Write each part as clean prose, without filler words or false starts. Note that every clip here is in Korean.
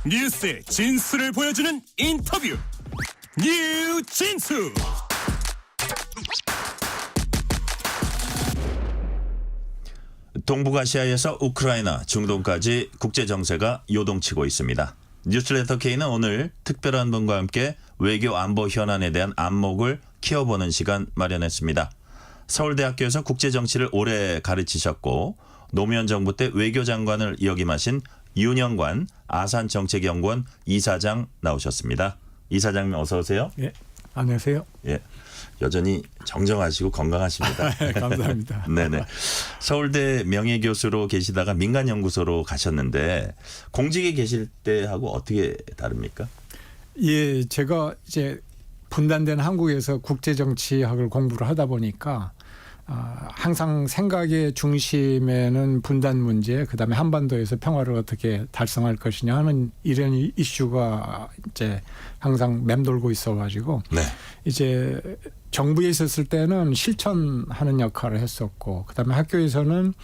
뉴스의 진수를 보여주는 인터뷰 뉴진수. 동북아시아에서 우크라이나, 중동까지 국제 정세가 요동치고 있습니다. 뉴스레터 K는 오늘 특별한 분과 함께 외교 안보 현안에 대한 안목을 키워보는 시간 마련했습니다. 서울대학교에서 국제 정치를 오래 가르치셨고 노무현 정부 때 외교장관을 역임하신 윤영관 아산정책연구원 이사장 나오셨습니다. 이사장님 어서 오세요. 예, 안녕하세요. 예, 여전히 정정하시고 건강하십니다. 감사합니다. 네네. 서울대 명예교수로 계시다가 민간연구소로 가셨는데 공직에 계실 때하고 어떻게 다릅니까? 예, 제가 이제 분단된 한국에서 국제정치학을 공부를 하다 보니까 항상 생각의 중심에는 분단 문제, 그다음에 한반도에서 평화를 어떻게 달성할 것이냐 하는 이런 이슈가 이제 항상 맴돌고 있어가지고 네. 이제 정부에 있었을 때는 실천하는 역할을 했었고, 그다음에 학교에서는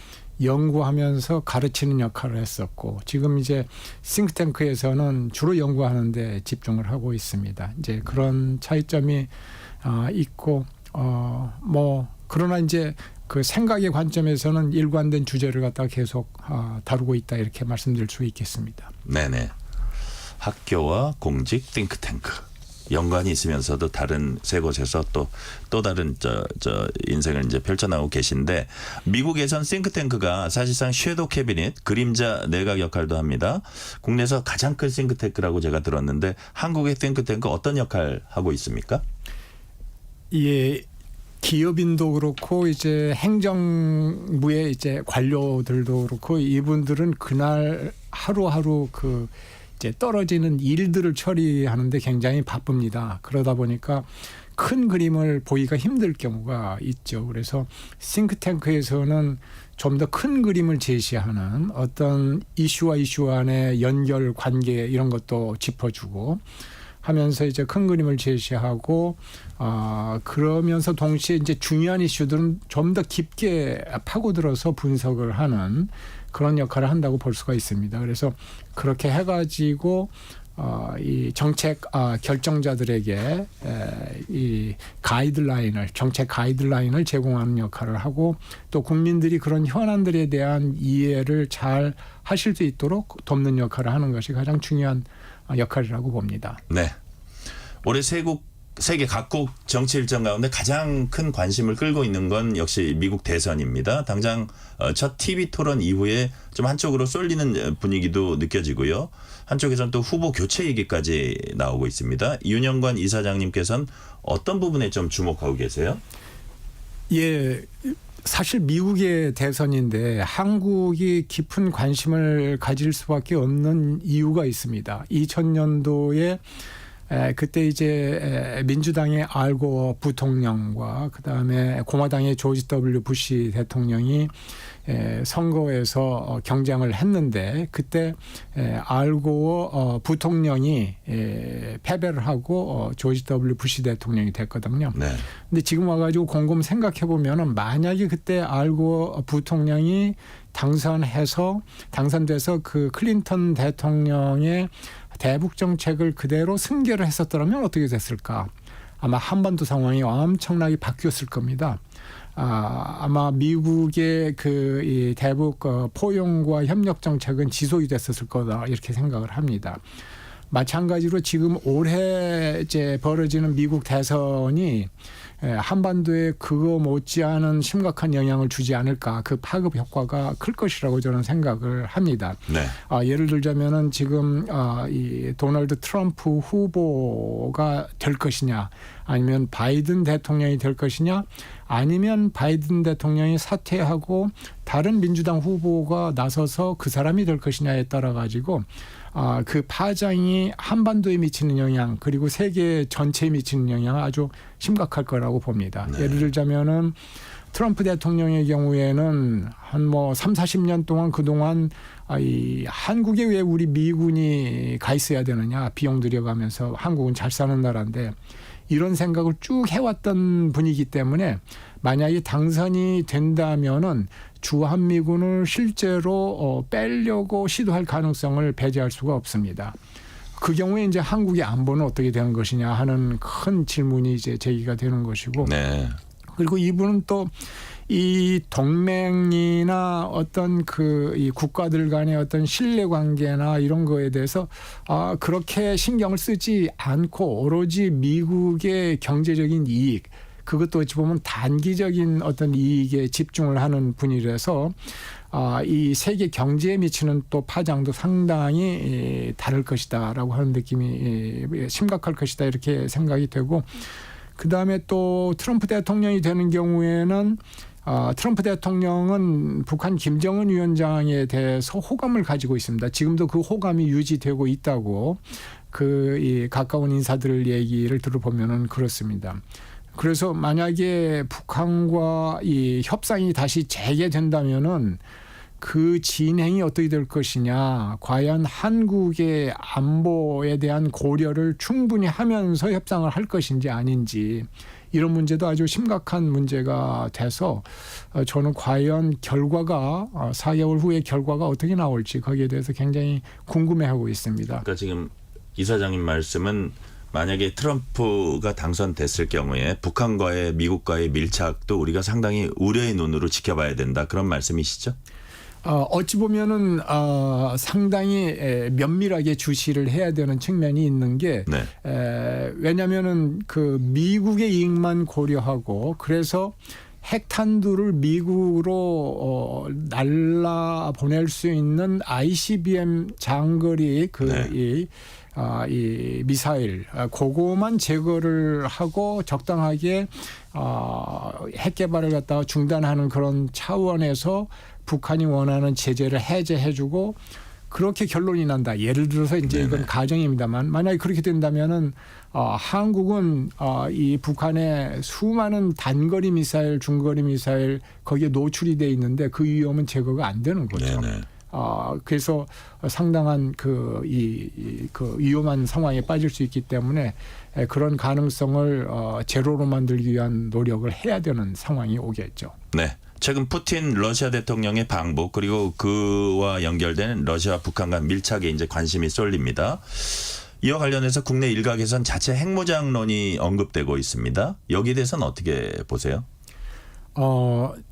연구하면서 가르치는 역할을 했었고, 지금 이제 싱크탱크에서는 주로 연구하는 데 집중을 하고 있습니다. 이제 그런 차이점이 있고, 그러나 이제 그 생각의 관점에서는 일관된 주제를 갖다가 계속 다루고 있다, 이렇게 말씀드릴 수 있겠습니다. 네네. 학교와 공직, 띵크탱크 연관이 있으면서도 다른 세 곳에서 또 다른 인생을 이제 펼쳐나가고 계신데, 미국에선 싱크탱크가 사실상 섀도우 캐비닛, 그림자 내각 역할도 합니다. 국내에서 가장 큰 싱크탱크라고 제가 들었는데 한국의 싱크탱크 어떤 역할 하고 있습니까? 예. 기업인도 그렇고 이제 행정부의 이제 관료들도 그렇고 이분들은 그날 하루하루 그 이제 떨어지는 일들을 처리하는데 굉장히 바쁩니다. 그러다 보니까 큰 그림을 보기가 힘들 경우가 있죠. 그래서 싱크탱크에서는 좀 더 큰 그림을 제시하는 어떤 이슈와 이슈 간의 연결 관계 이런 것도 짚어주고 하면서 이제 큰 그림을 제시하고 그러면서 동시에 이제 중요한 이슈들은 좀 더 깊게 파고들어서 분석을 하는 그런 역할을 한다고 볼 수가 있습니다. 그래서 그렇게 해가지고 이 정책 결정자들에게 이 가이드라인을, 정책 가이드라인을 제공하는 역할을 하고, 또 국민들이 그런 현안들에 대한 이해를 잘 하실 수 있도록 돕는 역할을 하는 것이 가장 중요한 역할이라고 봅니다. 네. 올해 세계 각국 정치 일정 가운데 가장 큰 관심을 끌고 있는 건 역시 미국 대선입니다. 당장 첫 TV 토론 이후에 좀 한쪽으로 쏠리는 분위기도 느껴지고요. 한쪽에서는 또 후보 교체 얘기까지 나오고 있습니다. 윤영관 이사장님께서는 어떤 부분에 좀 주목하고 계세요? 예. 사실 미국의 대선인데 한국이 깊은 관심을 가질 수밖에 없는 이유가 있습니다. 2000년도에 그때 이제 민주당의 알고어 부통령과 그다음에 공화당의 조지 W 부시 대통령이 선거에서 경쟁을 했는데, 그때 알고어 부통령이 패배를 하고 조지 W 부시 대통령이 됐거든요. 네. 근데 지금 와가지고 곰곰 생각해 보면은 만약에 그때 알고어 부통령이 당선돼서 그 클린턴 대통령의 대북 정책을 그대로 승계를 했었더라면 어떻게 됐을까? 아마 한반도 상황이 엄청나게 바뀌었을 겁니다. 아마 미국의 이 대북 포용과 협력 정책은 지속이 됐었을 거다, 이렇게 생각을 합니다. 마찬가지로 지금 올해 이제 벌어지는 미국 대선이 한반도에 그거 못지않은 심각한 영향을 주지 않을까, 그 파급 효과가 클 것이라고 저는 생각을 합니다. 네. 예를 들자면은 지금 이 도널드 트럼프 후보가 될 것이냐, 아니면 바이든 대통령이 될 것이냐, 아니면 바이든 대통령이 사퇴하고 다른 민주당 후보가 나서서 그 사람이 될 것이냐에 따라 가지고 그 파장이 한반도에 미치는 영향, 그리고 세계 전체에 미치는 영향은 아주 심각할 거라고 봅니다. 네. 예를 들자면은 트럼프 대통령의 경우에는 한 3, 40년 동안 그동안 이 한국에 왜 우리 미군이 가 있어야 되느냐, 비용 들여가면서 한국은 잘 사는 나라인데 이런 생각을 쭉 해왔던 분이기 때문에 만약에 당선이 된다면은 주한미군을 실제로 빼려고 시도할 가능성을 배제할 수가 없습니다. 그 경우에 이제 한국의 안보는 어떻게 되는 것이냐 하는 큰 질문이 이제 제기가 되는 것이고, 네. 그리고 이분은 또 이 동맹이나 어떤 이 국가들 간의 어떤 신뢰 관계나 이런 거에 대해서 그렇게 신경을 쓰지 않고 오로지 미국의 경제적인 이익, 그것도 어찌 보면 단기적인 어떤 이익에 집중을 하는 분이라서 이 세계 경제에 미치는 또 파장도 상당히 다를 것이다라고 하는 느낌이 심각할 것이다 이렇게 생각이 되고, 그다음에 또 트럼프 대통령이 되는 경우에는 트럼프 대통령은 북한 김정은 위원장에 대해서 호감을 가지고 있습니다. 지금도 그 호감이 유지되고 있다고 이 가까운 인사들 얘기를 들어보면은 그렇습니다. 그래서 만약에 북한과 이 협상이 다시 재개된다면은 그 진행이 어떻게 될 것이냐, 과연 한국의 안보에 대한 고려를 충분히 하면서 협상을 할 것인지 아닌지, 이런 문제도 아주 심각한 문제가 돼서 저는 과연 결과가 4개월 후에 결과가 어떻게 나올지 거기에 대해서 굉장히 궁금해하고 있습니다. 그러니까 지금 이사장님 말씀은 만약에 트럼프가 당선됐을 경우에 북한과의 미국과의 밀착도 우리가 상당히 우려의 눈으로 지켜봐야 된다, 그런 말씀이시죠? 어찌 보면은 상당히 면밀하게 주시를 해야 되는 측면이 있는 게, 네. 왜냐하면은 그 미국의 이익만 고려하고, 그래서 핵탄두를 미국으로 날라 보낼 수 있는 ICBM 장거리 이 미사일, 그거만 제거를 하고 적당하게 핵 개발을 갖다가 중단하는 그런 차원에서 북한이 원하는 제재를 해제해주고 그렇게 결론이 난다. 예를 들어서 이제 이건 가정입니다만, 만약에 그렇게 된다면은 한국은 이 북한의 수많은 단거리 미사일, 중거리 미사일 거기에 노출이 돼 있는데 그 위험은 제거가 안 되는 거죠. 네네. 그래서 상당한 그 위험한 상황에 빠질 수 있기 때문에 그런 가능성을 제로로 만들기 위한 노력을 해야 되는 상황이 오겠죠. 네. 최근 푸틴 러시아 대통령의 방북, 그리고 그와 연결된 러시아와 북한 간 밀착에 이제 관심이 쏠립니다. 이와 관련해서 국내 일각에선 자체 핵무장론이 언급되고 있습니다. 여기에 대해서는 어떻게 보세요?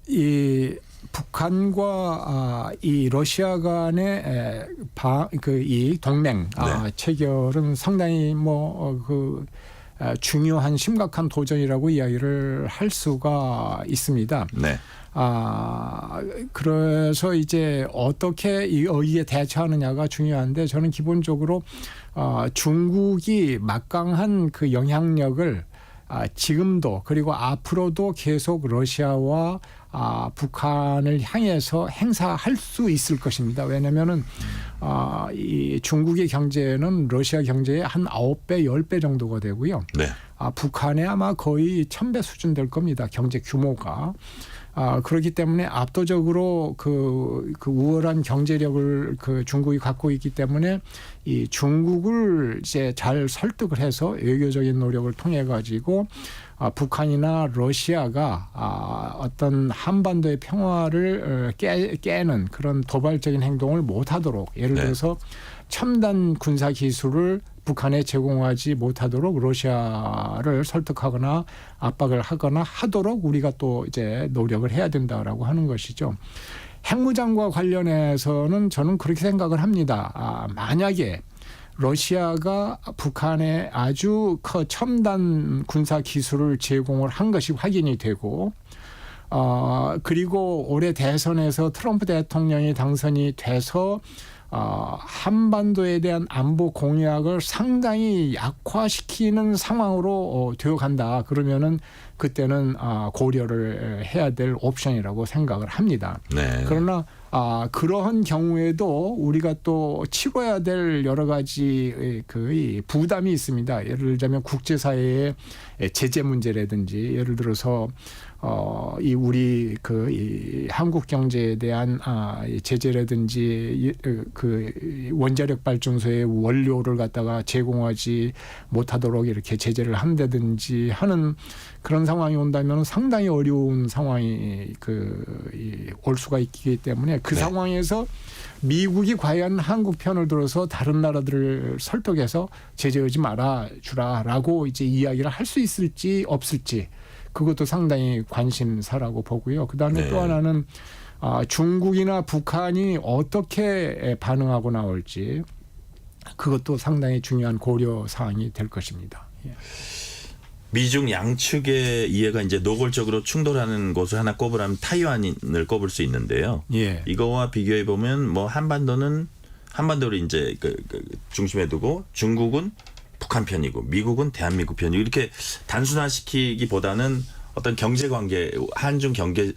이 북한과 이 러시아 간의 이 동맹 체결은 상당히 중요한 심각한 도전이라고 이야기를 할 수가 있습니다. 네. 그래서 이제 어떻게 여기에 대처하느냐가 중요한데, 저는 기본적으로 중국이 막강한 그 영향력을 지금도 그리고 앞으로도 계속 러시아와 북한을 향해서 행사할 수 있을 것입니다. 왜냐하면은 이 중국의 경제는 러시아 경제의 한 9배, 10배 정도가 되고요. 네. 북한에 아마 거의 1000배 수준 될 겁니다. 경제 규모가. 그렇기 때문에 압도적으로 그 우월한 경제력을 중국이 갖고 있기 때문에 이 중국을 이제 잘 설득을 해서 외교적인 노력을 통해 가지고 북한이나 러시아가 어떤 한반도의 평화를 깨는 그런 도발적인 행동을 못하도록, 예를 들어서 첨단 군사 기술을 북한에 제공하지 못하도록 러시아를 설득하거나 압박을 하거나 하도록 우리가 또 이제 노력을 해야 된다라고 하는 것이죠. 핵무장과 관련해서는 저는 그렇게 생각을 합니다. 만약에 러시아가 북한에 아주 첨단 군사 기술을 제공을 한 것이 확인이 되고, 그리고 올해 대선에서 트럼프 대통령이 당선이 돼서 한반도에 대한 안보 공약을 상당히 약화시키는 상황으로 되어간다. 그러면은 그때는 고려를 해야 될 옵션이라고 생각을 합니다. 네. 그러나 그러한 경우에도 우리가 또 치러야 될 여러 가지 부담이 있습니다. 예를 들자면 국제사회의 제재 문제라든지, 예를 들어서 이 우리 이 한국 경제에 대한 이 제재라든지 그 원자력 발전소의 원료를 갖다가 제공하지 못하도록 이렇게 제재를 한다든지 하는 그런 상황이 온다면 상당히 어려운 상황이 올 수가 있기 때문에 그 네. 상황에서 미국이 과연 한국 편을 들어서 다른 나라들을 설득해서 제재하지 말아 주라라고 이제 이야기를 할 수 있을지 없을지 그것도 상당히 관심사라고 보고요. 그다음에 네. 또 하나는 중국이나 북한이 어떻게 반응하고 나올지 그것도 상당히 중요한 고려 사항이 될 것입니다. 예. 미중 양측의 이해가 이제 노골적으로 충돌하는 곳을 하나 꼽으라면 타이완을 꼽을 수 있는데요. 예. 이거와 비교해 보면 뭐 한반도를 이제 중심에 두고 중국은 북한 편이고 미국은 대한민국 편이고 이렇게 단순화시키기보다는 어떤 경제 관계, 한중 경제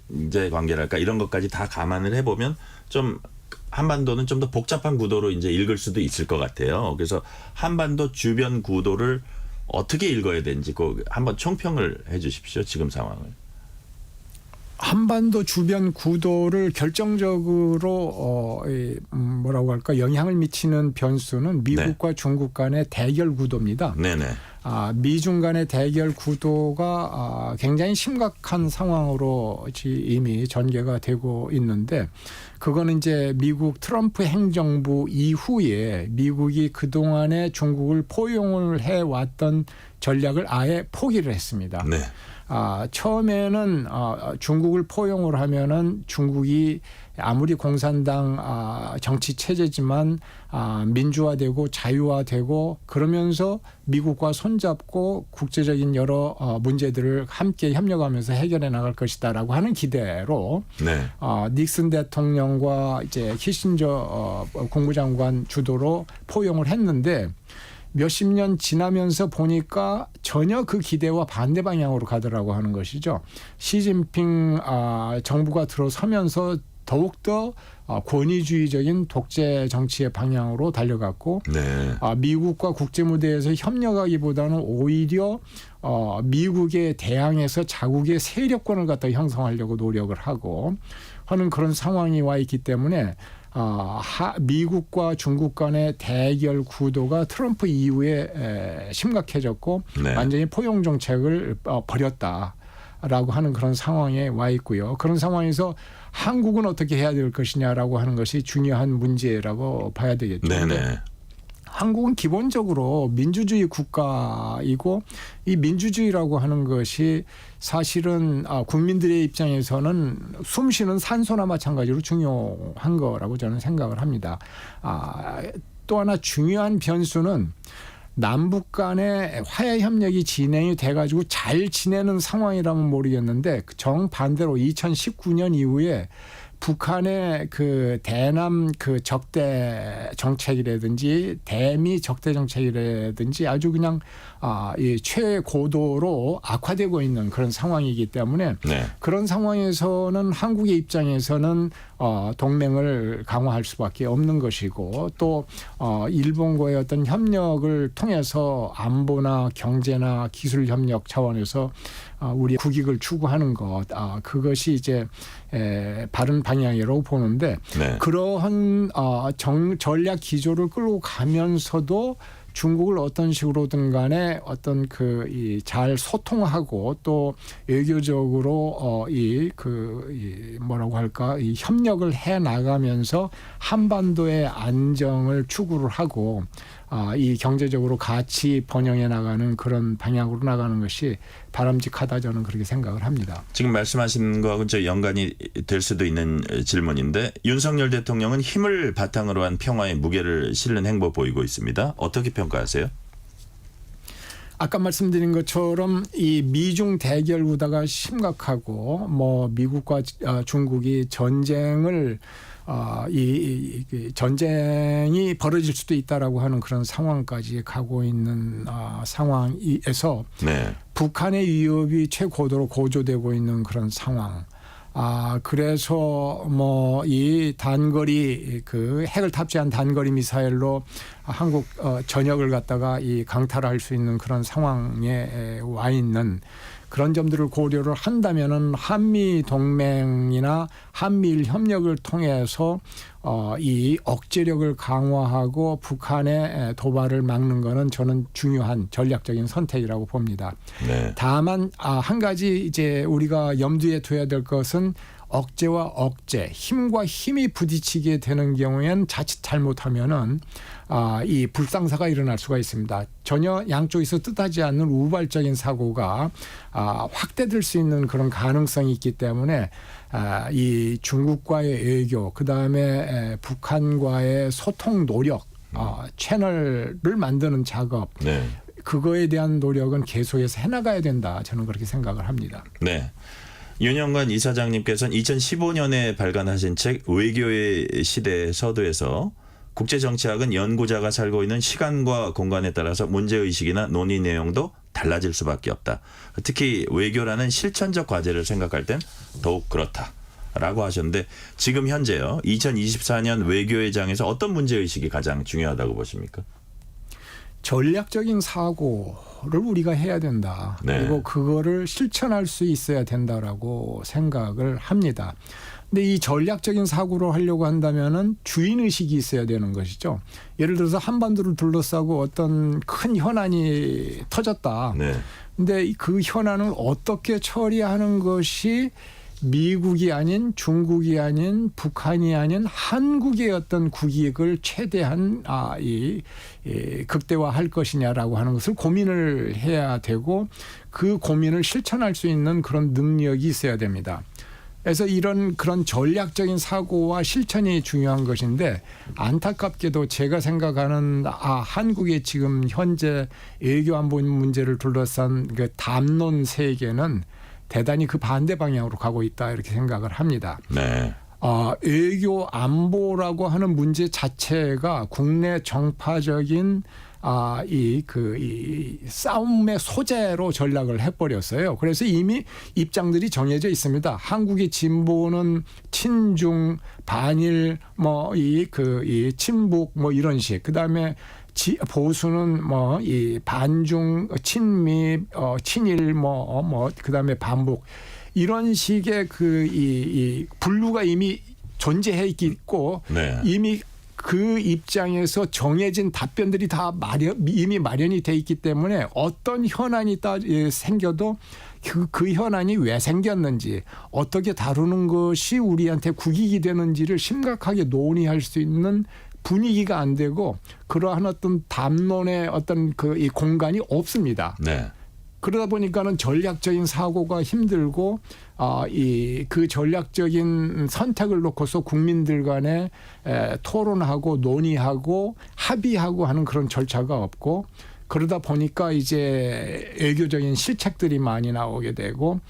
관계랄까 이런 것까지 다 감안을 해보면 좀 한반도는 좀 더 복잡한 구도로 이제 읽을 수도 있을 것 같아요. 그래서 한반도 주변 구도를 어떻게 읽어야 되는지 한번 총평을 해 주십시오. 지금 상황을. 한반도 주변 구도를 결정적으로 뭐라고 할까 영향을 미치는 변수는 미국과 중국 간의 대결 구도입니다. 네네. 미중 간의 대결 구도가 굉장히 심각한 상황으로 이미 전개가 되고 있는데 그거는 이제 미국 트럼프 행정부 이후에 미국이 그동안에 중국을 포용을 해왔던 전략을 아예 포기를 했습니다. 네. 처음에는 중국을 포용을 하면은 중국이 아무리 공산당 정치 체제지만 민주화되고 자유화되고 그러면서 미국과 손잡고 국제적인 여러 문제들을 함께 협력하면서 해결해 나갈 것이다라고 하는 기대로 네. 닉슨 대통령과 이제 키신저 국무장관 주도로 포용을 했는데 몇십 년 지나면서 보니까 전혀 그 기대와 반대 방향으로 가더라고 하는 것이죠. 시진핑 정부가 들어서면서 더욱더 권위주의적인 독재 정치의 방향으로 달려갔고 네. 미국과 국제무대에서 협력하기보다는 오히려 미국에 대항해서 자국의 세력권을 갖다 형성하려고 노력을 하고 하는 그런 상황이 와 있기 때문에 미국과 중국 간의 대결 구도가 트럼프 이후에 심각해졌고 네. 완전히 포용 정책을 버렸다라고 하는 그런 상황에 와 있고요. 그런 상황에서 한국은 어떻게 해야 될 것이냐라고 하는 것이 중요한 문제라고 봐야 되겠죠. 네네. 한국은 기본적으로 민주주의 국가이고 이 민주주의라고 하는 것이 사실은 국민들의 입장에서는 숨쉬는 산소나 마찬가지로 중요한 거라고 저는 생각을 합니다. 또 하나 중요한 변수는 남북 간의 화해 협력이 진행이 돼가지고 잘 지내는 상황이라면 모르겠는데 정반대로 2019년 이후에 북한의 그 대남 그 적대 정책이라든지 대미 적대 정책이라든지 아주 그냥 이 최고도로 악화되고 있는 그런 상황이기 때문에 네. 그런 상황에서는 한국의 입장에서는 동맹을 강화할 수밖에 없는 것이고 또 일본과의 어떤 협력을 통해서 안보나 경제나 기술 협력 차원에서 우리 국익을 추구하는 것 그것이 이제 바른 방향이라고 보는데 네. 그러한 전략 기조를 끌고 가면서도 중국을 어떤 식으로든 간에 어떤 잘 소통하고 또 외교적으로 뭐라고 할까 이 협력을 해 나가면서 한반도의 안정을 추구를 하고 이 경제적으로 같이 번영해 나가는 그런 방향으로 나가는 것이 바람직하다 저는 그렇게 생각을 합니다. 지금 말씀하신 거하고 연관이 될 수도 있는 질문인데 윤석열 대통령은 힘을 바탕으로 한 평화에 무게를 실는 행보 보이고 있습니다. 어떻게 평가하세요? 아까 말씀드린 것처럼 이 미중 대결 구도가 심각하고 뭐 미국과 중국이 전쟁을 이 전쟁이 벌어질 수도 있다라고 하는 그런 상황까지 가고 있는 상황에서 네. 북한의 위협이 최고도로 고조되고 있는 그런 상황. 그래서 뭐 이 단거리 핵을 탑재한 단거리 미사일로 한국 전역을 갖다가 이 강탈할 수 있는 그런 상황에 와 있는 그런 점들을 고려를 한다면은 한미 동맹이나 한미일 협력을 통해서 이 억제력을 강화하고 북한의 도발을 막는 것은 저는 중요한 전략적인 선택이라고 봅니다. 네. 다만 한 가지 이제 우리가 염두에 둬야 될 것은 억제와 억제, 힘과 힘이 부딪히게 되는 경우엔 자칫 잘못하면은 이 불상사가 일어날 수가 있습니다. 전혀 양쪽에서 뜻하지 않는 우발적인 사고가 확대될 수 있는 그런 가능성이 있기 때문에 이 중국과의 외교, 그 다음에 북한과의 소통 노력, 채널을 만드는 작업, 네. 그거에 대한 노력은 계속해서 해나가야 된다. 저는 그렇게 생각을 합니다. 네. 윤영관 이사장님께서는 2015년에 발간하신 책 외교의 시대 서두에서 국제정치학은 연구자가 살고 있는 시간과 공간에 따라서 문제의식이나 논의 내용도 달라질 수밖에 없다. 특히 외교라는 실천적 과제를 생각할 땐 더욱 그렇다라고 하셨는데 지금 현재요. 2024년 외교의 장에서 어떤 문제의식이 가장 중요하다고 보십니까? 전략적인 사고를 우리가 해야 된다. 네. 그리고 그거를 실천할 수 있어야 된다라고 생각을 합니다. 근데 이 전략적인 사고를 하려고 한다면은 주인 의식이 있어야 되는 것이죠. 예를 들어서 한반도를 둘러싸고 어떤 큰 현안이 터졌다. 네. 근데 그 현안을 어떻게 처리하는 것이 미국이 아닌 중국이 아닌 북한이 아닌 한국의 어떤 국익을 최대한 극대화할 것이냐라고 하는 것을 고민을 해야 되고 그 고민을 실천할 수 있는 그런 능력이 있어야 됩니다. 그래서 그런 전략적인 사고와 실천이 중요한 것인데 안타깝게도 제가 생각하는 한국의 지금 현재 외교안보 문제를 둘러싼 그 담론 세계는 대단히 그 반대 방향으로 가고 있다 이렇게 생각을 합니다. 네. 외교 안보라고 하는 문제 자체가 국내 정파적인 이 싸움의 소재로 전락을 해버렸어요. 그래서 이미 입장들이 정해져 있습니다. 한국의 진보는 친중, 반일, 이 친북 이런 식. 그 다음에 보수는 이 반중, 친미, 친일, 그다음에 반북 이런 식의 이 분류가 이미 존재해 있고 네. 이미 그 입장에서 정해진 답변들이 다 이미 마련이 돼 있기 때문에 어떤 현안이 생겨도 그 현안이 왜 생겼는지 어떻게 다루는 것이 우리한테 국익이 되는지를 심각하게 논의할 수 있는 분위기가 안 되고 그러한 어떤 담론의 어떤 이 공간이 없습니다. 네. 그러다 보니까는 전략적인 사고가 힘들고 그 전략적인 선택을 놓고서 국민들 간에 토론하고 논의하고 합의하고 하는 그런 절차가 없고 그러다 보니까 이제 외교적인 실책들이 많이 나오게 되고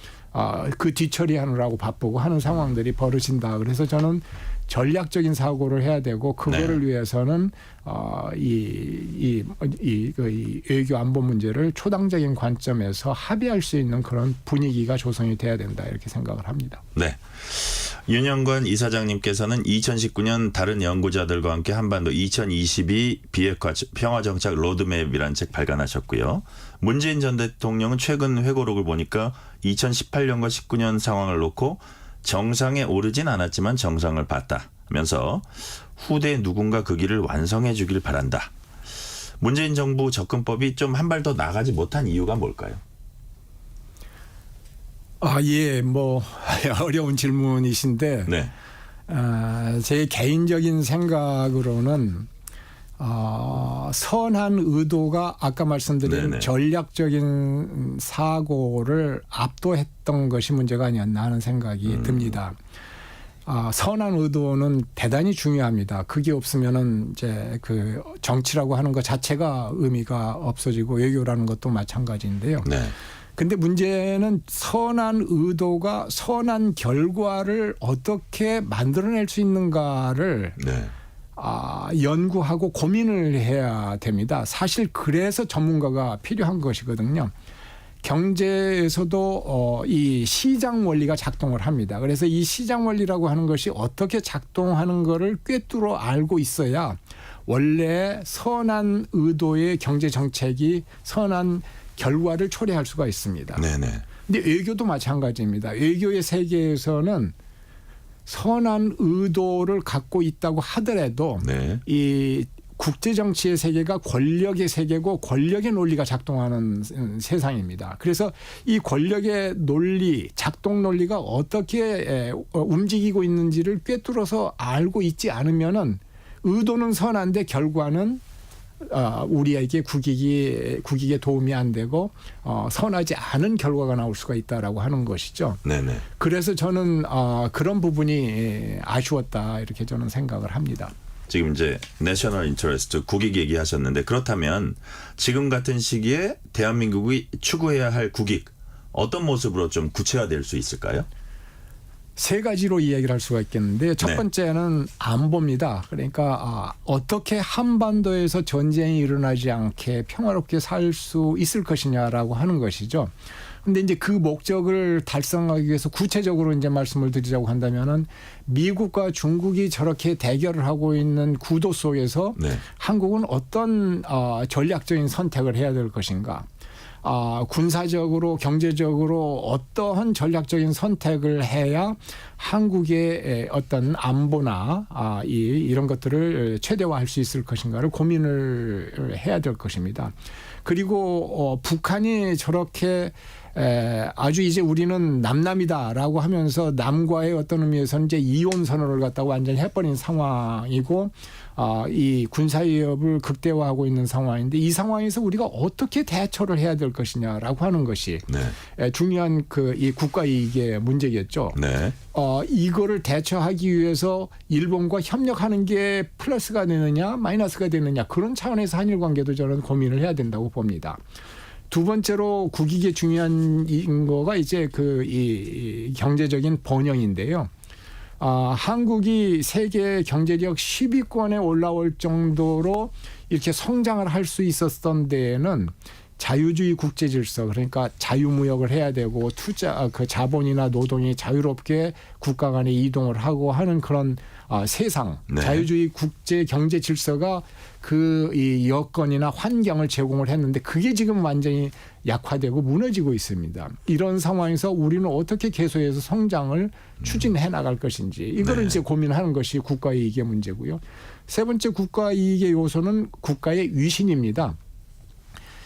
그 뒤처리하느라고 바쁘고 하는 상황들이 벌어진다. 그래서 저는 전략적인 사고를 해야 되고 그거를 위해서는 이 외교 안보 문제를 초당적인 관점에서 합의할 수 있는 그런 분위기가 조성이 돼야 된다 이렇게 생각을 합니다. 네. 윤영관 이사장님께서는 2019년 다른 연구자들과 함께 한반도 2022 비핵화 평화정착 로드맵이라는 책 발간하셨고요. 문재인 전 대통령은 최근 회고록을 보니까 2018년과 19년 상황을 놓고 정상에 오르진 않았지만 정상을 봤다면서 후대 누군가 그 길을 완성해 주길 바란다. 문재인 정부 접근법이 좀 한 발 더 나가지 못한 이유가 뭘까요? 예, 어려운 질문이신데 네. 제 개인적인 생각으로는 선한 의도가 아까 말씀드린 네네. 전략적인 사고를 압도했던 것이 문제가 아니었나 하는 생각이 듭니다. 선한 의도는 대단히 중요합니다. 그게 없으면은 이제 그 정치라고 하는 것 자체가 의미가 없어지고 외교라는 것도 마찬가지인데요. 네. 근데 문제는 선한 의도가 선한 결과를 어떻게 만들어낼 수 있는가를 네. 연구하고 고민을 해야 됩니다. 사실 그래서 전문가가 필요한 것이거든요. 경제에서도 이 시장 원리가 작동을 합니다. 그래서 이 시장 원리라고 하는 것이 어떻게 작동하는 것을 꿰뚫어 알고 있어야 원래 선한 의도의 경제 정책이 선한 결과를 초래할 수가 있습니다. 네네. 근데 외교도 마찬가지입니다. 외교의 세계에서는 선한 의도를 갖고 있다고 하더라도 네. 이 국제 정치의 세계가 권력의 세계고 권력의 논리가 작동하는 세상입니다. 그래서 이 권력의 논리, 작동 논리가 어떻게 움직이고 있는지를 꿰뚫어서 알고 있지 않으면은 의도는 선한데 결과는 우리에게 국익에 도움이 안 되고 선하지 않은 결과가 나올 수가 있다라고 하는 것이죠. 네네. 그래서 저는 그런 부분이 아쉬웠다 이렇게 저는 생각을 합니다. 지금 이제 내셔널 인터레스트 국익 얘기하셨는데 그렇다면 지금 같은 시기에 대한민국이 추구해야 할 국익 어떤 모습으로 좀 구체화될 수 있을까요? 세 가지로 이야기를 할 수가 있겠는데 첫 네. 번째는 안보입니다. 그러니까 어떻게 한반도에서 전쟁이 일어나지 않게 평화롭게 살 수 있을 것이냐라고 하는 것이죠. 근데 이제 그 목적을 달성하기 위해서 구체적으로 이제 말씀을 드리자고 한다면은 미국과 중국이 저렇게 대결을 하고 있는 구도 속에서 네. 한국은 어떤 전략적인 선택을 해야 될 것인가? 군사적으로 경제적으로 어떠한 전략적인 선택을 해야 한국의 어떤 안보나 이런 것들을 최대화할 수 있을 것인가를 고민을 해야 될 것입니다. 그리고 북한이 저렇게 아주 이제 우리는 남남이다라고 하면서 남과의 어떤 의미에서는 이제 이혼 선언을 갖다가 완전히 해버린 상황이고 이 군사 위협을 극대화하고 있는 상황인데 이 상황에서 우리가 어떻게 대처를 해야 될 것이냐라고 하는 것이 네. 중요한 이 국가 이익의 문제겠죠. 네. 이거를 대처하기 위해서 일본과 협력하는 게 플러스가 되느냐 마이너스가 되느냐 그런 차원에서 한일 관계도 저는 고민을 해야 된다고 봅니다. 두 번째로 국익의 중요한 거가 이제 이 경제적인 번영인데요. 한국이 세계 경제력 10위권에 올라올 정도로 이렇게 성장을 할 수 있었던 데에는 자유주의 국제 질서 그러니까 자유무역을 해야 되고 그 자본이나 노동이 자유롭게 국가 간에 이동을 하고 하는 그런 세상 네. 자유주의 국제 경제 질서가 이 여건이나 환경을 제공을 했는데 그게 지금 완전히 약화되고 무너지고 있습니다. 이런 상황에서 우리는 어떻게 계속해서 성장을 추진해 나갈 것인지 이거를 네. 이제 고민하는 것이 국가 이익의 문제고요. 세 번째 국가 이익의 요소는 국가의 위신입니다.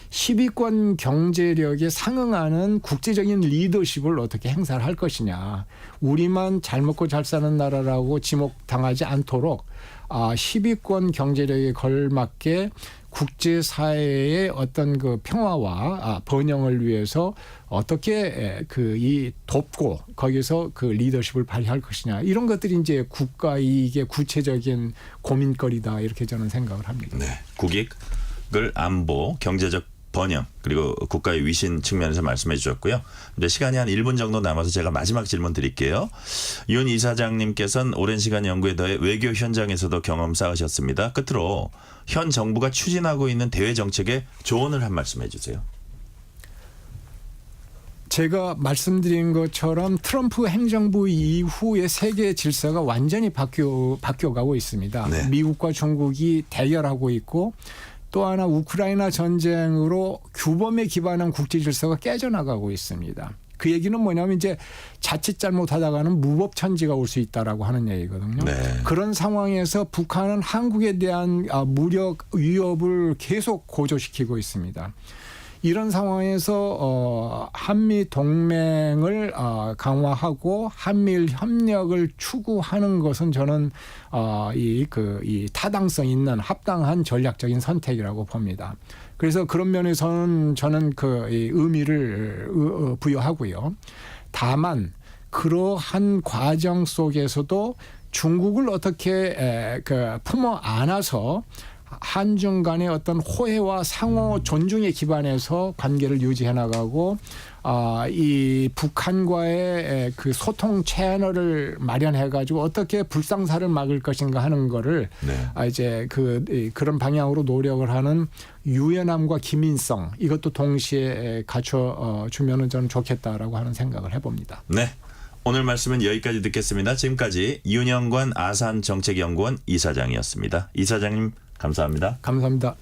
10위권 경제력에 상응하는 국제적인 리더십을 어떻게 행사를 할 것이냐. 우리만 잘 먹고 잘 사는 나라라고 지목당하지 않도록 10위권 경제력에 걸맞게 국제사회의 어떤 그 평화와 번영을 위해서 어떻게 이 돕고 거기서 그 리더십을 발휘할 것이냐. 이런 것들이 이제 국가 이익의 구체적인 고민거리다 이렇게 저는 생각을 합니다. 네. 국익을 안보, 경제적 번영 그리고 국가의 위신 측면에서 말씀해 주셨고요. 근데 시간이 한 1분 정도 남아서 제가 마지막 질문 드릴게요. 윤 이사장님께서는 오랜 시간 연구에 더해 외교 현장에서도 경험 쌓으셨습니다. 끝으로 현 정부가 추진하고 있는 대외 정책에 조언을 한 말씀 해주세요. 제가 말씀드린 것처럼 트럼프 행정부 이후의 세계 질서가 완전히 바뀌어가고 있습니다. 네. 미국과 중국이 대결하고 있고 또 하나 우크라이나 전쟁으로 규범에 기반한 국제 질서가 깨져나가고 있습니다. 그 얘기는 뭐냐면 이제 자칫 잘못하다가는 무법천지가 올 수 있다라고 하는 얘기거든요. 네. 그런 상황에서 북한은 한국에 대한 무력 위협을 계속 고조시키고 있습니다. 이런 상황에서 한미 동맹을 강화하고 한미일 협력을 추구하는 것은 저는 이 타당성 있는 합당한 전략적인 선택이라고 봅니다. 그래서 그런 면에서는 저는 이 의미를 부여하고요. 다만 그러한 과정 속에서도 중국을 어떻게 품어 안아서 한중 간의 어떤 호혜와 상호 존중에 기반해서 관계를 유지해 나가고 이 북한과의 그 소통 채널을 마련해 가지고 어떻게 불상사를 막을 것인가 하는 거를 네. 이제 그런 방향으로 노력을 하는 유연함과 기민성 이것도 동시에 갖춰 주면은 저는 좋겠다라고 하는 생각을 해봅니다. 네. 오늘 말씀은 여기까지 듣겠습니다. 지금까지 윤영관 아산정책연구원 이사장이었습니다. 이사장님 감사합니다. 감사합니다.